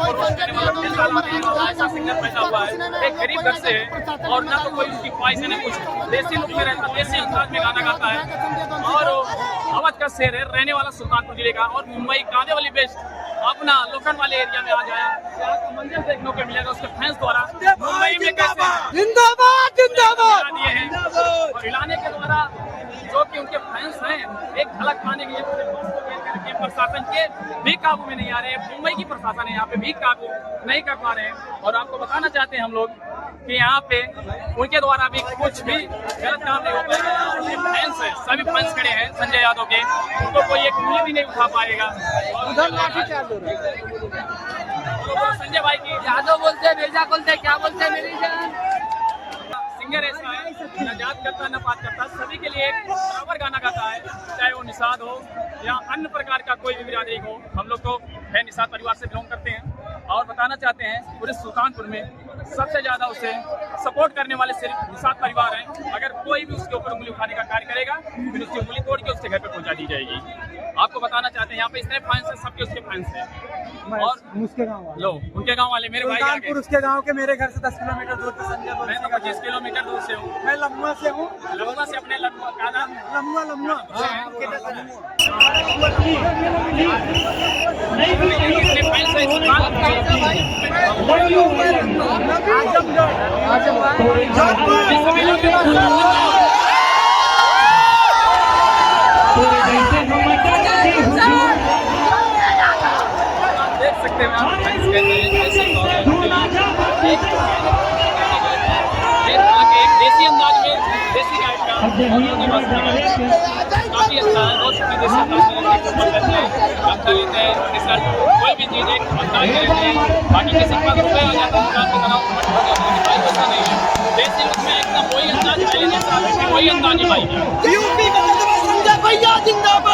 और वो करने वाला दिल वाला है और ऐसा सिंगर पैदा हुआ है, एक गरीब घर से है और ना तो कोई उसकी ख्वाहिश है ना कुछ, देसी लुक में रहता है, देसी अंदाज में गाना गाता है और अवध का शेर है, रहने वाला सुल्तानपुर जिले का और मुंबई कांदेवाली बेस्ट अपना लोखंड वाले एरिया में आ जाया, यहाँ का मंदिर देखने को मिलेगा उसके फैंस द्वारा मुंबई में कैसे जिंदाबाद जिंदाबाद दिए हैं और हिलाने के द्वारा जो कि उनके फैंस हैं एक झलक पाने के लिए पूरे देश को घेर करके प्रशासन के भी काबू में नहीं आ रहे हैं। मुंबई की प्रशासन है यहाँ पे भी काबू नहीं कर पा रहे हैं और आपको बताना चाहते हैं हम लोग कि यहाँ पे उनके द्वारा भी कुछ भी गलत काम नहीं हो पाएगा। फैंस है, सभी फैंस खड़े हैं संजय यादव के, उनको कोई एक उंगली भी नहीं उठा पाएगा। संजय भाई की यादव बोलते हैं, मिर्जा बोलते हैं, क्या बोलते हैं मेरी जान। सिंगर ऐसा है न जात करता न बात करता, सभी के लिए एक बराबर गाना गाता है, चाहे वो निषाद हो या अन्य प्रकार का कोई भी बिरादरी हो। हम लोग तो है निषाद परिवार से बिलोंग करते हैं और बताना चाहते हैं पूरे सुल्तानपुर में सबसे ज्यादा उसे सपोर्ट करने वाले सिर्फ निषाद परिवार हैं। अगर कोई भी उसके ऊपर उंगली उठाने का कार्य करेगा फिर उसकी उंगली तोड़ के उसके घर पे पहुंचा दी जाएगी। आपको बताना चाहते हैं यहाँ पे इतने फैंस हैं, सबके उसके फैंस हैं और उसके गाँव वाले, लो उनके गांव वाले मेरे भाई सुल्तानपुर उसके गांव के मेरे घर से 10 किलोमीटर दूर पे संजय मैं तो 25 किलोमीटर दूर से हूँ, मैं लम्बा से हूँ। लम्बा से अपने लम्बा का नाम लम्बा लम्बा इतने फैंस हैं देख सकते हैं आप फैंस कहते हैं ऐसे एक देसी अंदाज में देसी गायक का काफी अच्छा है। रोज की देसी अंदाज में गाते लेते हैं रिसर्च कोई भी चीज एक अंदाज में लेते हैं, बाकी किसी के पास रुपये आ जाता है दुकान पे बनाओ ऐसा नहीं है। देसी लुक में एकदम वही अंदाज पहले जैसा वही अंदाज निभाई यूपी का संजय भैया जिंदाबाद।